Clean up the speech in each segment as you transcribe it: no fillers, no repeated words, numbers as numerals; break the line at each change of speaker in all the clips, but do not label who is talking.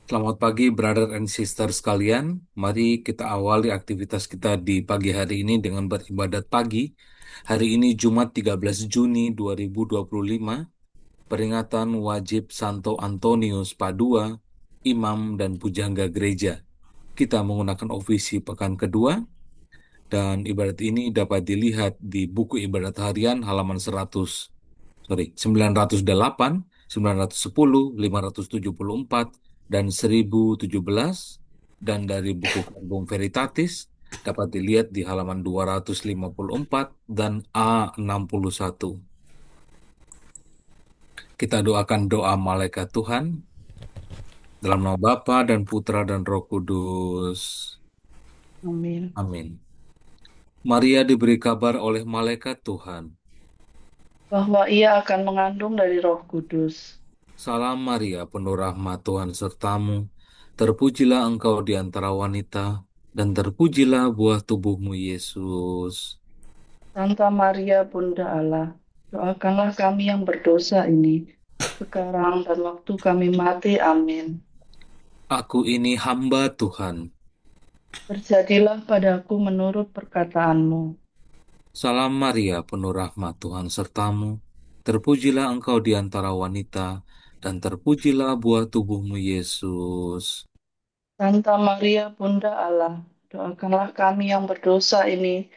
Selamat pagi, brother and sister sekalian. Mari kita awali aktivitas kita di pagi hari ini dengan beribadat pagi. Hari ini Jumat 13 Juni 2025, peringatan wajib Santo Antonius Padua, imam dan pujangga gereja. Kita menggunakan ofisi pekan kedua, dan ibadat ini dapat dilihat di buku ibadat harian halaman 908, 910, 574, dan 1017, dan dari buku Karbon Veritatis dapat dilihat di halaman 254 dan A61. Kita doakan doa malaikat Tuhan dalam nama Bapa dan Putra dan Roh Kudus.
Amin.
Amin. Maria diberi kabar oleh malaikat Tuhan.
Bahwa ia akan mengandung dari Roh Kudus.
Salam Maria, penuh rahmat Tuhan sertamu. Terpujilah engkau di antara wanita, dan terpujilah buah tubuhmu Yesus.
Santa Maria, Bunda Allah, doakanlah kami yang berdosa ini, sekarang dan waktu kami mati. Amin.
Aku ini hamba Tuhan.
Terjadilah padaku menurut perkataanmu.
Salam Maria, penuh rahmat Tuhan sertamu. Terpujilah engkau di antara wanita, dan terpujilah buah tubuhmu Yesus.
Santa Maria, Bunda Allah, doakanlah kami yang berdosa ini,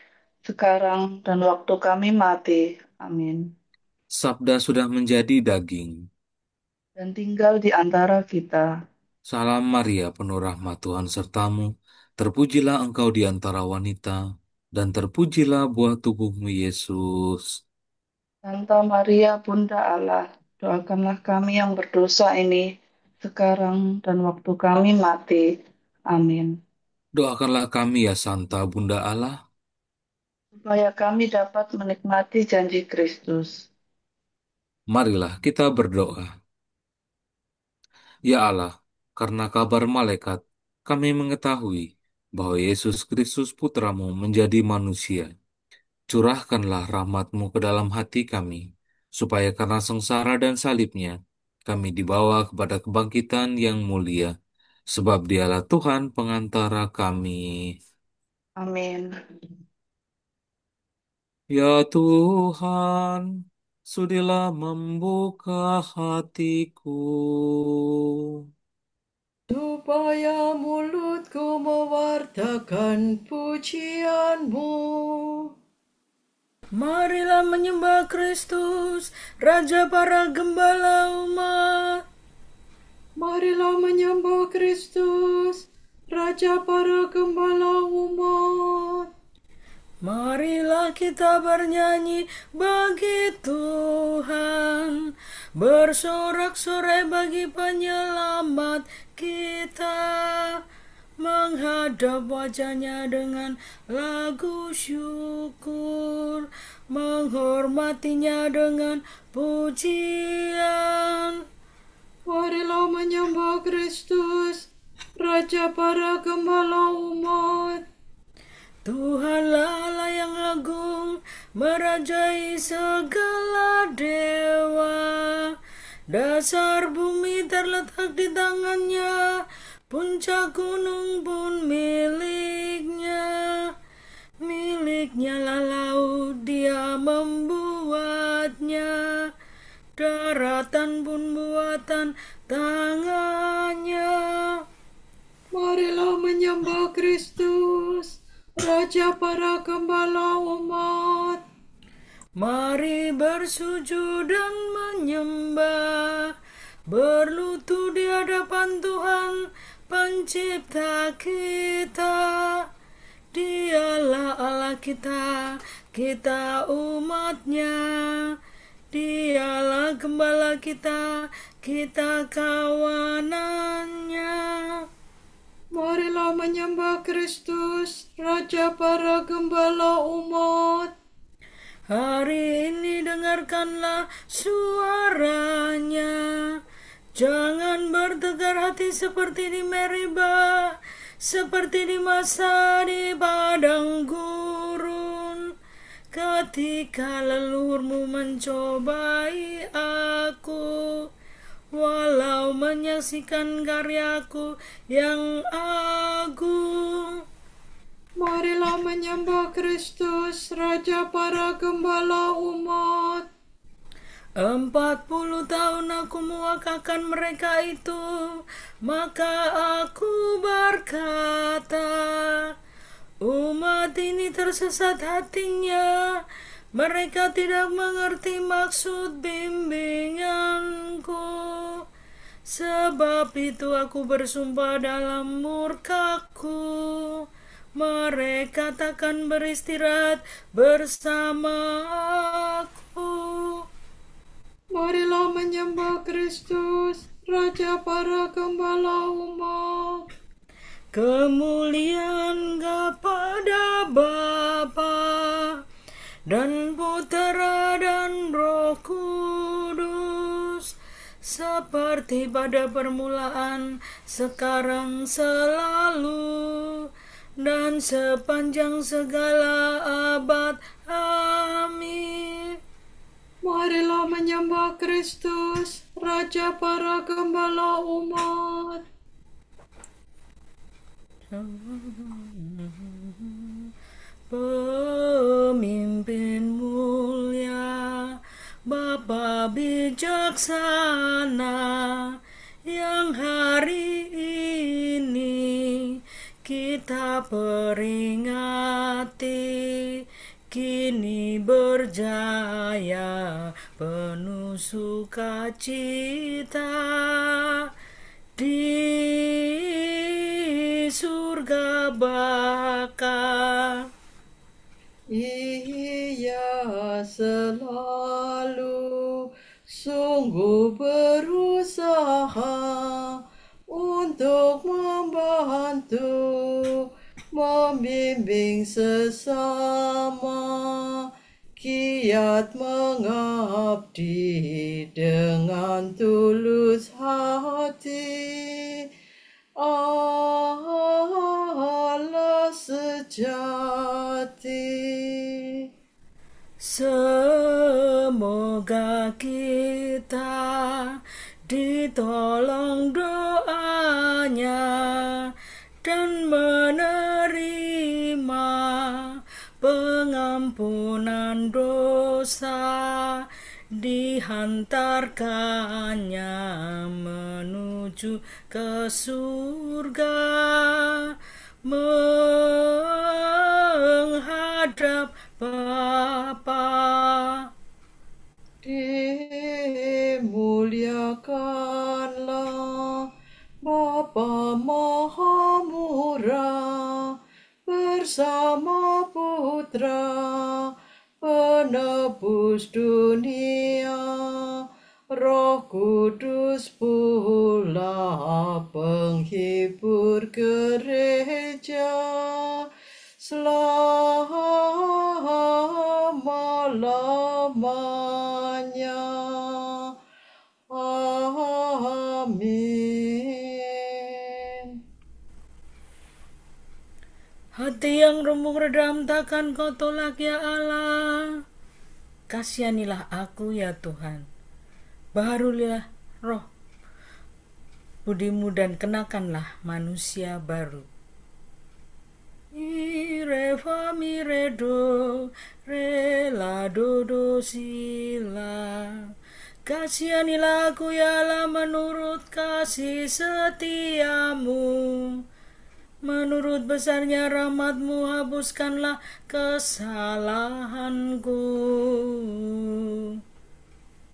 sekarang dan waktu kami mati. Amin.
Sabda sudah menjadi daging.
Dan tinggal di antara kita.
Salam Maria, penuh rahmat Tuhan sertamu. Terpujilah engkau di antara wanita, dan terpujilah buah tubuhmu Yesus.
Santa Maria, Bunda Allah, doakanlah kami yang berdosa ini, sekarang dan waktu kami mati. Amin.
Doakanlah kami ya Santa Bunda Allah.
Supaya kami dapat menikmati janji Kristus.
Marilah kita berdoa. Ya Allah, karena kabar malaikat, kami mengetahui bahwa Yesus Kristus Putramu menjadi manusia. Curahkanlah rahmat-Mu ke dalam hati kami, supaya karena sengsara dan salibnya, kami dibawa kepada kebangkitan yang mulia, sebab dialah Tuhan pengantara kami.
Amin.
Ya Tuhan, sudilah membuka hatiku,
supaya mulutku mewartakan pujianmu. Marilah menyembah Kristus, Raja para Gembala umat. Marilah menyembah Kristus, Raja para Gembala umat. Marilah kita bernyanyi bagi Tuhan, bersorak-sorai bagi penyelamat kita, menghadap wajahnya dengan lagu syukur, menghormatinya dengan pujian. Marilah menyembah Kristus, Raja para Gembala umat. Tuhanlah Allah yang agung, merajai segala dewa. Dasar bumi terletak di tangannya, puncak gunung pun miliknya. Miliknya lah laut, dia membuatnya. Daratan pun buatan tangannya. Marilah menyembah Kristus, Raja para Gembala umat. Mari bersujud dan menyembah, berlutut di hadapan Tuhan, Pencipta kita. Dialah Allah kita, kita umatnya. Dialah Gembala kita, kita kawanannya. Marilah menyembah Kristus, Raja para Gembala umat. Hari ini dengarkanlah suaranya. Jangan bertegar hati seperti di Meriba, seperti di masa di padang gurun. Ketika leluhurmu mencobai aku, walau menyaksikan karyaku yang agung.
Marilah menyembah Kristus, Raja para gembala umat.
40 tahun aku mewakilkan mereka itu, maka aku berkata, umat ini tersesat hatinya, mereka tidak mengerti maksud bimbinganku. Sebab itu aku bersumpah dalam murkaku, mereka takkan beristirahat bersama aku.
Marilah menyembah Kristus, Raja para gembala umat.
Kemuliaan kepada Bapa dan Putera dan Roh Kudus, seperti pada permulaan, sekarang, selalu, dan sepanjang segala abad. Amin.
Marilah menyembah Kristus, Raja para gembala umat.
Pemimpin mulia, Bapa bijaksana, yang hari ini kita peringati, kini berjaya penuh sukacita di surga baka.
Ia selalu sungguh berusaha untuk membantu, membimbing sesama, kiat mengabdi dengan tulus hati. Allah sejati.
Semoga kita ditolong doanya dan menerima pengampunan dosa, dihantarkannya menuju ke surga, menghadap Bapa.
Dimuliakanlah Bapa Maha Murah bersama Putra penebus dunia, Roh Kudus pula penghibur gereja selama-lamanya. Amin.
Hati yang remuk redam takkan kau tolak ya Allah. Kasihanilah aku ya Tuhan. Baharulilah roh budimu dan kenakanlah manusia baru. Ire fa mi re do re la do do si la. Kasihanilah aku ya Allah menurut kasih setiamu. Menurut besarnya rahmatmu hapuskanlah kesalahanku.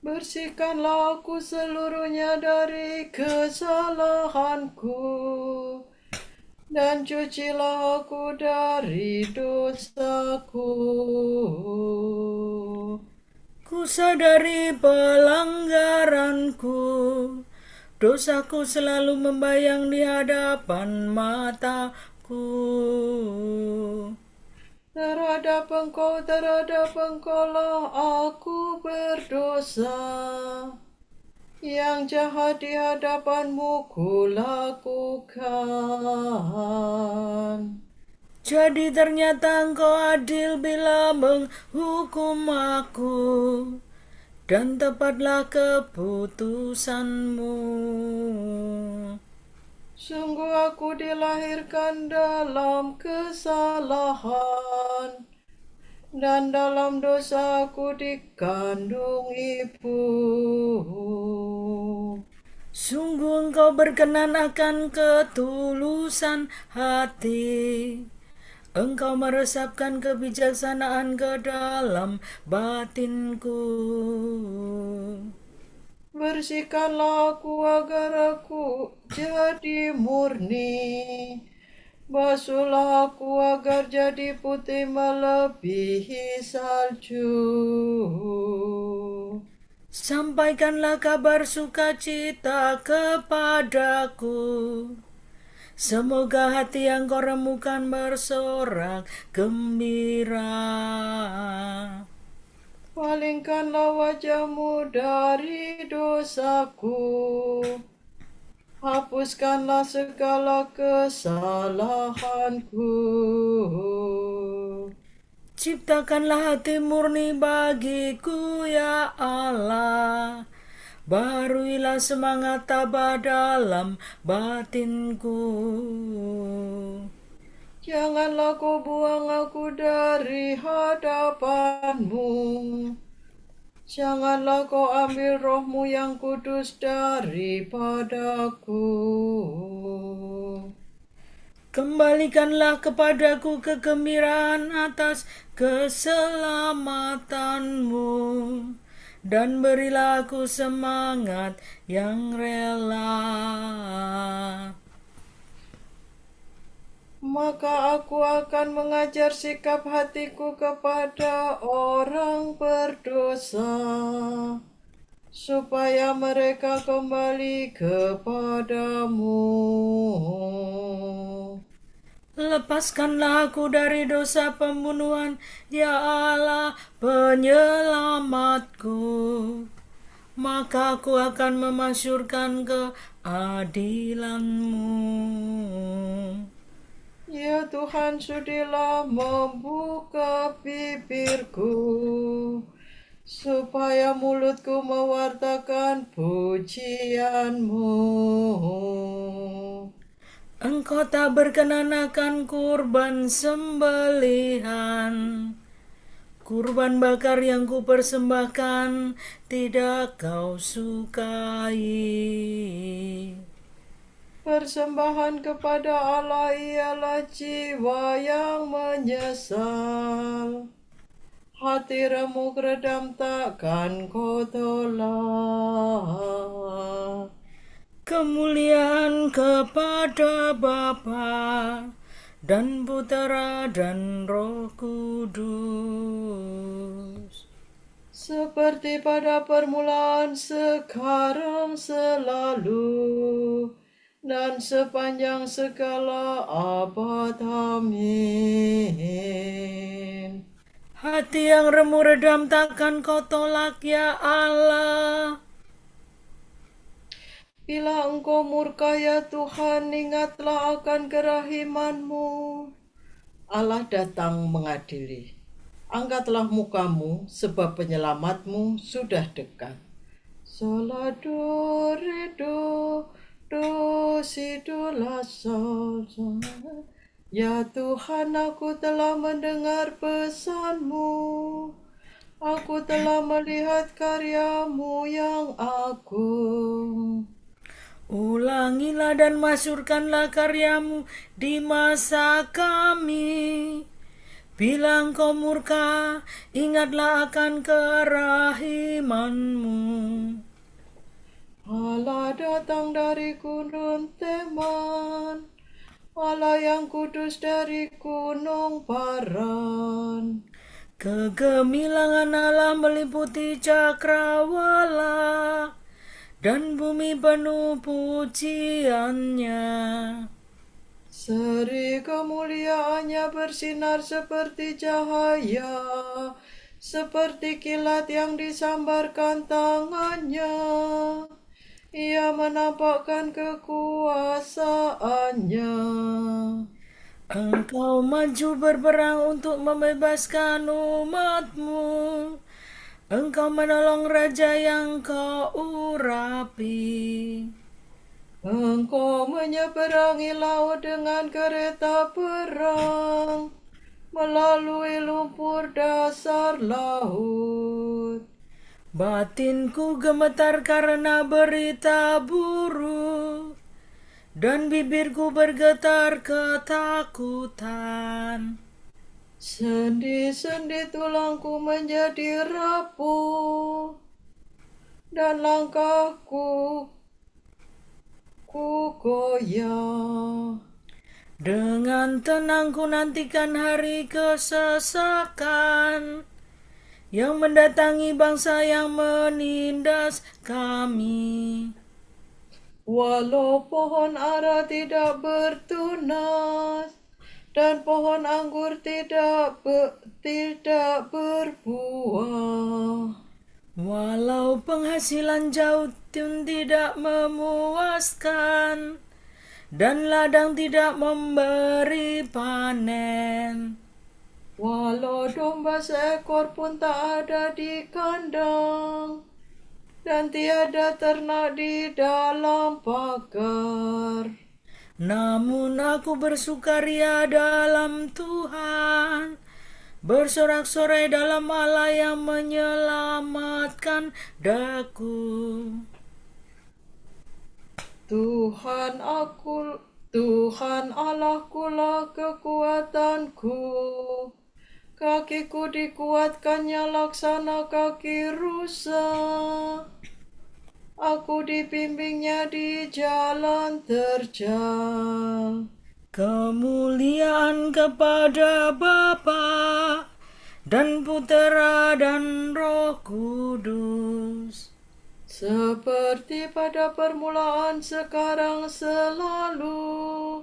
Bersihkanlah aku seluruhnya dari kesalahanku, dan cucilah aku dari dosaku.
Ku sadari pelanggaranku, dosaku selalu membayang di hadapan mataku.
Terhadap engkau lah aku berdosa. Yang jahat di hadapanmu kulakukan.
Jadi ternyata engkau adil bila menghukum aku. dan tepatlah keputusanmu.
Sungguh aku dilahirkan dalam kesalahan, dan dalam dosa aku dikandung ibu.
Sungguh engkau berkenan akan ketulusan hati. Engkau meresapkan kebijaksanaan ke dalam batinku.
Bersihkanlah aku agar aku jadi murni. Basuhlah aku agar jadi putih melebihi salju.
Sampaikanlah kabar sukacita kepadaku. Semoga hati yang kau remukan bersorak gembira.
Palingkanlah wajahmu dari dosaku. Hapuskanlah segala kesalahanku.
Ciptakanlah hati murni bagiku ya Allah. Baharuilah semangat tabah dalam batinku.
Janganlah kau buang aku dari hadapanmu. Janganlah kau ambil rohmu yang kudus daripadaku.
Kembalikanlah kepadaku kegembiraan atas keselamatanmu, dan berilah aku semangat yang rela.
Maka aku akan mengajar sikap hatiku kepada orang berdosa, supaya mereka kembali kepadamu.
Lepaskanlah aku dari dosa pembunuhan, ya Allah penyelamatku. Maka aku akan memasyurkan keadilanmu.
Ya Tuhan, sudilah membuka bibirku, supaya mulutku mewartakan pujianmu.
Engkau tak berkenan akan kurban sembelihan. Kurban bakar yang kupersembahkan tidak kau sukai.
Persembahan kepada Allah ialah jiwa yang menyesal. Hati remuk redam takkan kau tolak.
Kemuliaan kepada Bapa dan Putera dan Roh Kudus.
Seperti pada permulaan, sekarang, selalu, dan sepanjang segala abad. Amin.
Hati yang remuk redam takkan kau tolak ya Allah.
Bila engkau murka ya Tuhan, ingatlah akan kerahiman-Mu. Allah datang mengadili. Angkatlah mukamu, sebab penyelamat-Mu sudah dekat. Sola do re do si do la sol. Ya Tuhan, aku telah mendengar pesan-Mu. Aku telah melihat karya-Mu yang agung.
Ulangilah dan masyurkanlah karyamu di masa kami. Bila engkau murka, ingatlah akan kerahiman-Mu.
Allah datang dari gunung Teman, Allah yang kudus dari gunung Paran.
Kegemilangan Allah meliputi cakrawala, dan bumi penuh pujiannya.
Seri kemuliaannya bersinar seperti cahaya, seperti kilat yang disambarkan tangannya. Ia menampakkan kekuasaannya.
Engkau maju berperang untuk membebaskan umat-Mu. Engkau menolong raja yang kau urapi.
Engkau menyeberangi laut dengan kereta perang, melalui lumpur dasar laut.
Batinku gemetar karena berita buruk, dan bibirku bergetar ketakutan.
Sendi-sendi tulangku menjadi rapuh, dan langkahku goyah.
Dengan tenang ku nantikan hari kesesakan yang mendatangi bangsa yang menindas kami.
Walau pohon ara tidak bertunas, dan pohon anggur tidak berbuah.
Walau penghasilan zaitun tidak memuaskan, dan ladang tidak memberi panen.
Walau domba seekor pun tak ada di kandang, dan tiada ternak di dalam pagar.
Namun aku bersukaria dalam Tuhan, bersorak-sorai dalam Allah yang menyelamatkan daku.
Tuhan Allahkulah kekuatanku. Kakiku dikuatkannya laksana kaki rusa. Aku dibimbingnya di jalan terjal.
Kemuliaan kepada Bapa dan Putera dan Roh Kudus,
Seperti pada permulaan, sekarang, selalu,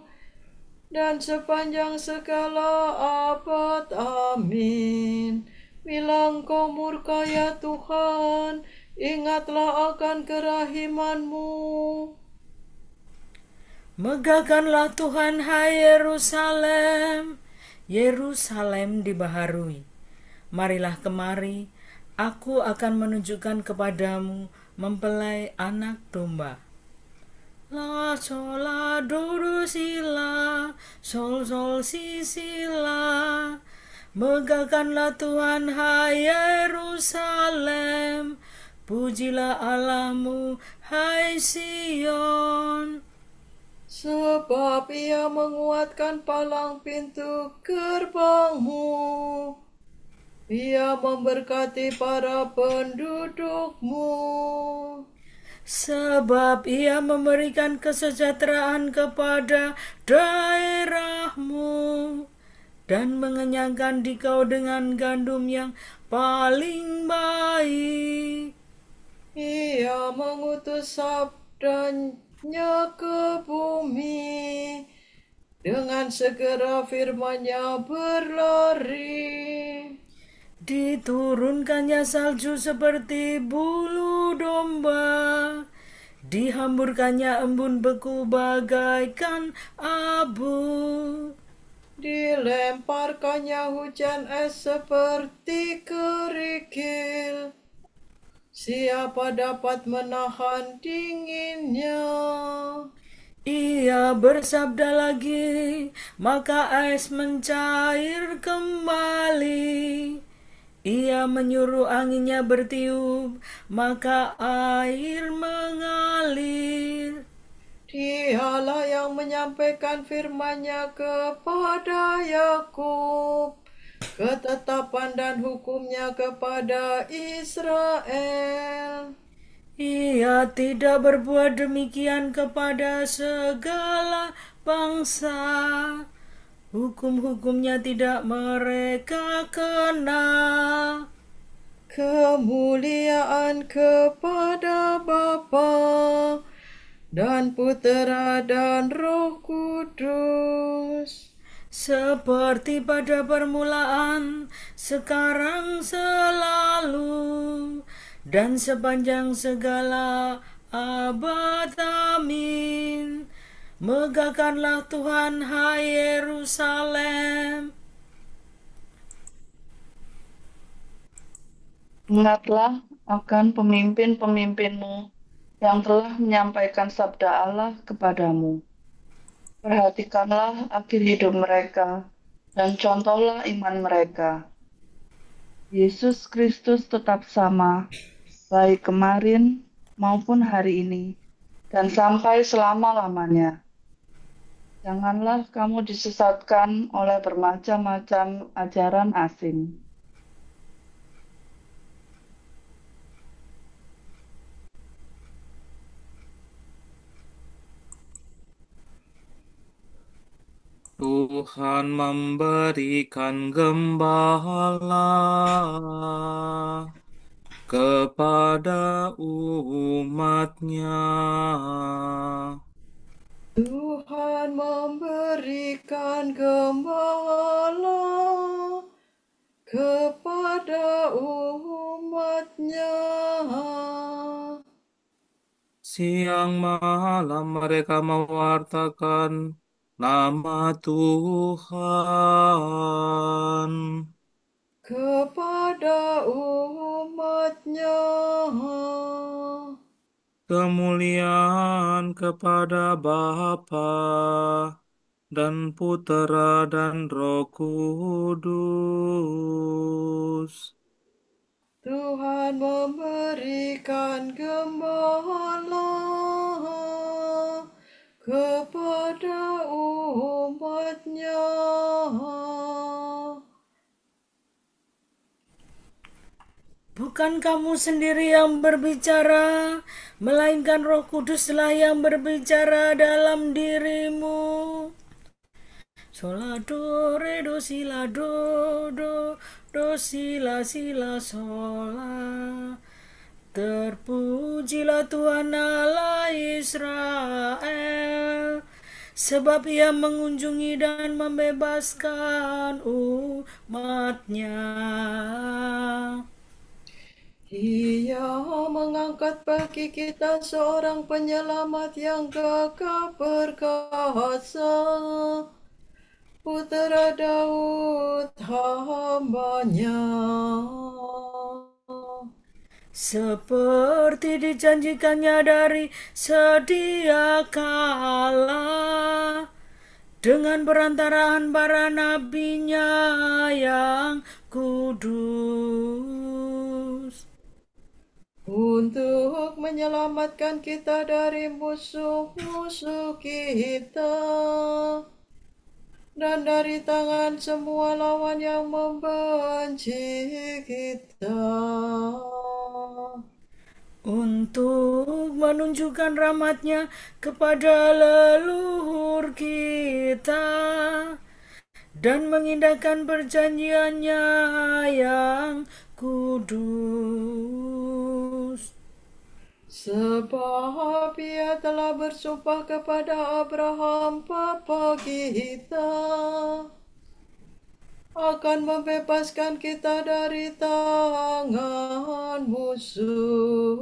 dan sepanjang segala abad. Amin. Bila Engkau murka ya Tuhan, ingatlah akan kerahiman-Mu.
megahkanlah Tuhan, hai Yerusalem. Yerusalem dibaharui. Marilah kemari, aku akan menunjukkan kepadamu mempelai anak domba. La sol la do do si la, sol sol si si la. Megahkanlah Tuhan, hai Yerusalem. Pujilah Allahmu, hai Sion.
Sebab Ia menguatkan palang pintu gerbangmu. Ia memberkati para pendudukmu.
Sebab Ia memberikan kesejahteraan kepada daerahmu, dan mengenyangkan dikau dengan gandum yang paling baik.
Ia mengutus sabdanya ke bumi, dengan segera firman-Nya berlari.
Diturunkannya salju seperti bulu domba, dihamburkannya embun beku bagaikan abu.
Dilemparkannya hujan es seperti kerikil. Siapa dapat menahan dinginnya?
Ia bersabda lagi, maka es mencair kembali. Ia menyuruh anginnya bertiup, maka air mengalir.
Dialah yang menyampaikan firman-Nya kepada Yakub, ketetapan dan hukum-Nya kepada Israel.
Ia tidak berbuat demikian kepada segala bangsa. Hukum-hukumnya tidak mereka kenal.
Kemuliaan kepada Bapa dan Putera dan Roh Kudus.
Seperti pada permulaan, sekarang, selalu, dan sepanjang segala abad. Amin. Megahkanlah Tuhan, hai Yerusalem.
Ingatlah akan pemimpin-pemimpinmu yang telah menyampaikan sabda Allah kepadamu. Perhatikanlah akhir hidup mereka dan contohlah iman mereka. Yesus Kristus tetap sama, baik kemarin maupun hari ini, dan sampai selama-lamanya. Janganlah kamu disesatkan oleh bermacam-macam ajaran asing.
Tuhan memberikan gembala kepada umatnya.
Tuhan memberikan gembala kepada umatnya.
Siang malam mereka mewartakan nama Tuhan.
Kepada umatnya.
Kemuliaan kepada Bapa dan Putera dan Roh Kudus.
Tuhan memberikan gembala kepada umatnya.
Bukan kamu sendiri yang berbicara, melainkan Roh Kuduslah yang berbicara dalam dirimu. Sola do re do si la do do si la sola. Terpujilah Tuhan Allah Israel, sebab ia mengunjungi dan membebaskan umatnya.
Ia mengangkat bagi kita seorang penyelamat yang gagah perkasa, Putera Daud hamba-Nya.
Seperti dijanjikannya dari sedia kala, dengan perantaraan para nabinya yang kudus,
Untuk menyelamatkan kita dari musuh-musuh kita dan dari tangan semua lawan yang membenci kita,
untuk menunjukkan rahmat-Nya kepada leluhur kita dan mengindahkan perjanjian-Nya yang kudus.
sebab Ia telah bersumpah kepada Abraham bapa kita akan membebaskan kita dari tangan musuh,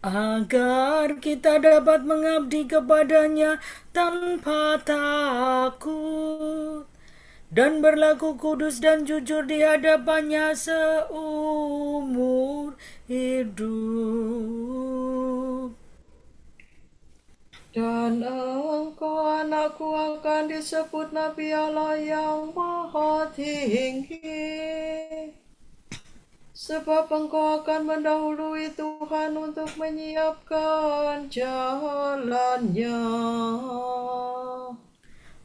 agar kita dapat mengabdi kepada-Nya tanpa takut dan berlaku kudus dan jujur di hadapan-Nya seumur hidup.
dan engkau anakku akan disebut Nabi Allah yang Maha Tinggi, sebab engkau akan mendahului Tuhan untuk menyiapkan jalannya,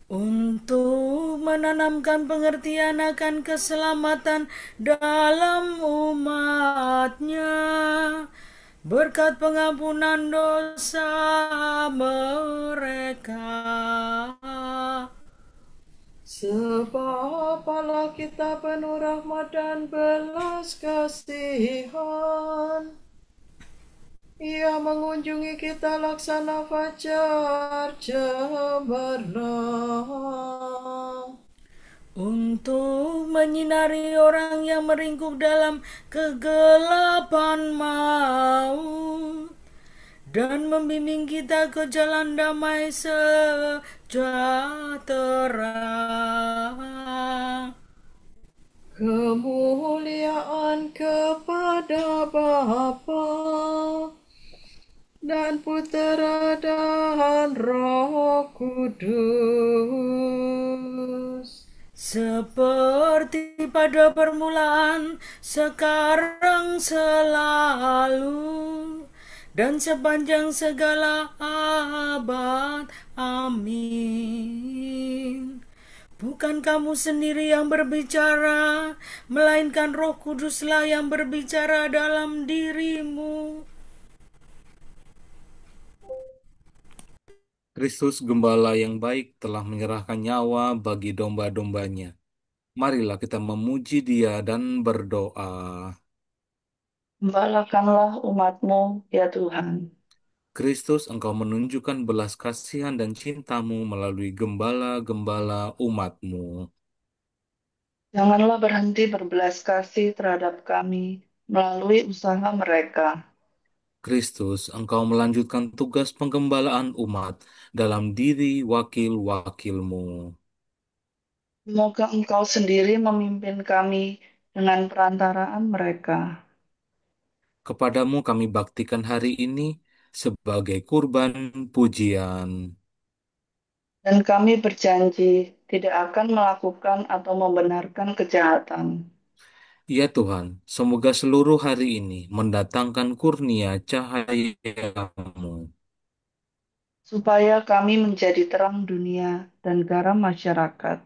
Untuk menanamkan pengertian akan keselamatan dalam umat-Nya, berkat pengampunan dosa mereka.
Sebab Allah kita penuh rahmat dan belas kasihan. Ia mengunjungi kita laksana fajar cemerlang,
Untuk menyinari orang yang meringkuk dalam kegelapan maut dan membimbing kita ke jalan damai sejahtera.
kemuliaan dan Putera dan Roh Kudus.
Seperti pada permulaan, sekarang selalu, dan sepanjang segala abad. Amin. Bukan kamu sendiri yang berbicara, melainkan Roh Kuduslah yang berbicara dalam dirimu.
Kristus Gembala yang baik telah menyerahkan nyawa bagi domba-dombanya. Marilah kita memuji Dia dan berdoa.
Gembalakanlah umat-Mu, ya Tuhan.
Kristus, Engkau menunjukkan belas kasihan dan cinta-Mu melalui gembala-gembala umat-Mu.
Janganlah berhenti berbelas kasih terhadap kami melalui usaha mereka.
Kristus, Engkau melanjutkan tugas penggembalaan umat dalam diri wakil-wakil-Mu.
Semoga Engkau sendiri memimpin kami dengan perantaraan mereka.
Kepadamu kami baktikan hari ini sebagai kurban pujian.
Dan kami berjanji tidak akan melakukan atau membenarkan kejahatan,
Ya Tuhan, semoga seluruh hari ini mendatangkan kurnia cahaya-Mu.
supaya kami menjadi terang dunia dan garam masyarakat,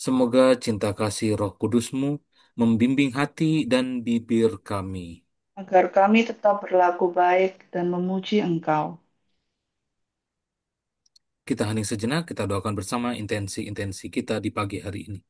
Semoga cinta kasih Roh Kudus-Mu membimbing hati dan bibir kami.
agar kami tetap berlaku baik dan memuji Engkau.
Kita hening sejenak, kita doakan bersama intensi-intensi kita di pagi hari ini.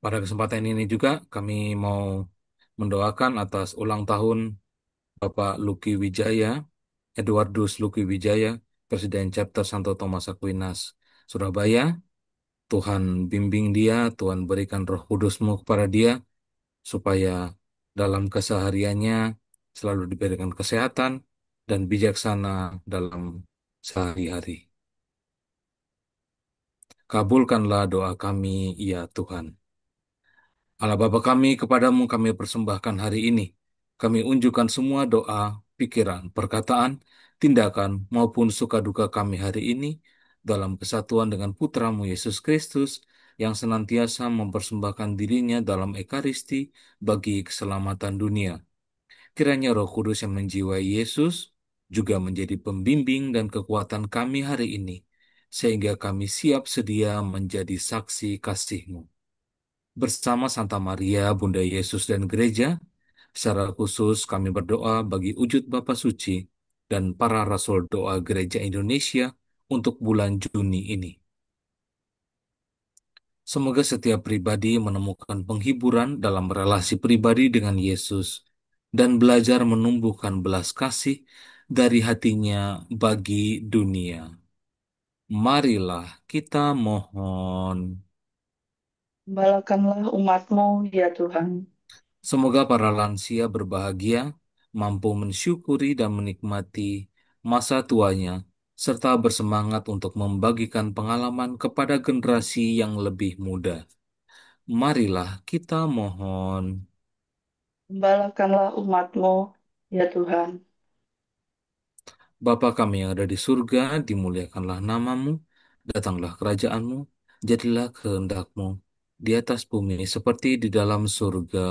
Pada kesempatan ini juga kami mau mendoakan atas ulang tahun Bapak Lucky Wijaya, Edwardus Lucky Wijaya, Presiden Chapter Santo Thomas Aquinas, Surabaya. Tuhan bimbing dia, Tuhan berikan Roh Kudus-Mu kepada dia, supaya dalam kesehariannya selalu diberikan kesehatan dan bijaksana dalam sehari-hari. Kabulkanlah doa kami, ya Tuhan. Allah Bapa kami, kepadamu kami persembahkan hari ini. Kami unjukkan semua doa, pikiran, perkataan, tindakan, maupun suka duka kami hari ini dalam kesatuan dengan Putramu Yesus Kristus yang senantiasa mempersembahkan dirinya dalam Ekaristi bagi keselamatan dunia. Kiranya Roh Kudus yang menjiwai Yesus juga menjadi pembimbing dan kekuatan kami hari ini, sehingga kami siap sedia menjadi saksi kasih-Mu. Bersama Santa Maria, Bunda Yesus dan Gereja, secara khusus kami berdoa bagi wujud Bapa Suci dan para rasul doa Gereja Indonesia untuk bulan Juni ini. Semoga setiap pribadi menemukan penghiburan dalam relasi pribadi dengan Yesus dan belajar menumbuhkan belas kasih dari hatinya bagi dunia. Marilah kita mohon.
Gembalakanlah umat-Mu, ya Tuhan.
Semoga para lansia berbahagia, mampu mensyukuri dan menikmati masa tuanya, serta bersemangat untuk membagikan pengalaman kepada generasi yang lebih muda. Marilah kita mohon.
Gembalakanlah umat-Mu, ya Tuhan.
Bapa kami yang ada di surga, dimuliakanlah namamu, datanglah kerajaanmu, jadilah kehendakmu di atas bumi seperti di dalam surga.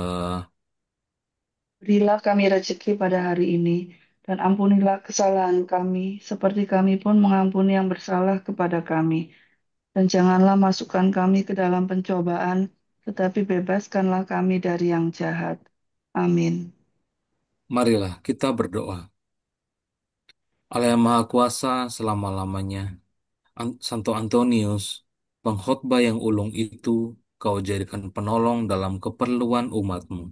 Berilah kami rezeki pada hari ini, dan ampunilah kesalahan kami, seperti kami pun mengampuni yang bersalah kepada kami. Dan janganlah masukkan kami ke dalam pencobaan, tetapi bebaskanlah kami dari yang jahat. Amin.
Marilah kita berdoa. Allah yang Maha Kuasa selama-lamanya, Santo Antonius, pengkhotbah yang ulung itu, kau jadikan penolong dalam keperluan umatmu.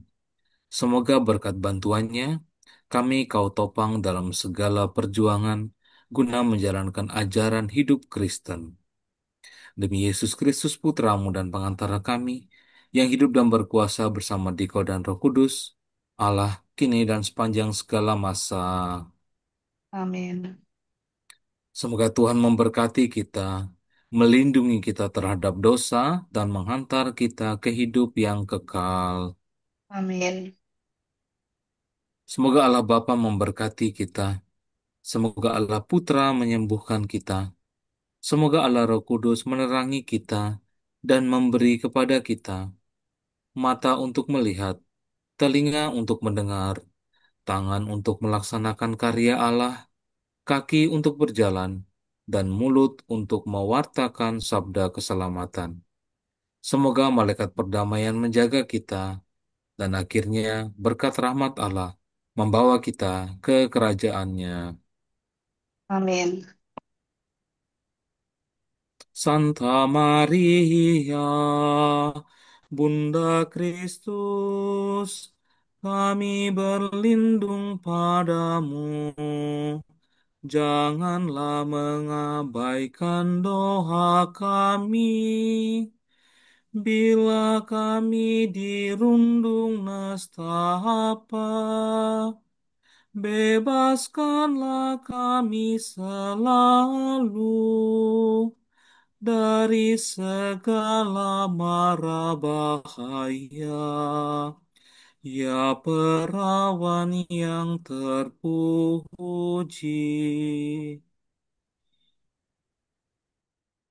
Semoga berkat bantuannya, kami kau topang dalam segala perjuangan, guna menjalankan ajaran hidup Kristen. Demi Yesus Kristus Putramu dan pengantara kami, yang hidup dan berkuasa bersama Dikau dan Roh Kudus, Allah, kini dan sepanjang segala masa.
Amin.
Semoga Tuhan memberkati kita, melindungi kita terhadap dosa, dan menghantar kita ke hidup yang kekal.
Amin.
Semoga Allah Bapa memberkati kita. Semoga Allah Putra menyembuhkan kita. Semoga Allah Roh Kudus menerangi kita dan memberi kepada kita mata untuk melihat, telinga untuk mendengar, tangan untuk melaksanakan karya Allah, kaki untuk berjalan, dan mulut untuk mewartakan sabda keselamatan. Semoga malaikat perdamaian menjaga kita, dan akhirnya berkat rahmat Allah membawa kita ke kerajaannya.
Amin.
Santa Maria, Bunda Kristus, kami berlindung padamu. Janganlah mengabaikan doa kami bila kami dirundung nestapa. Bebaskanlah kami selalu dari segala mara bahaya. Ya perawan yang terpuji.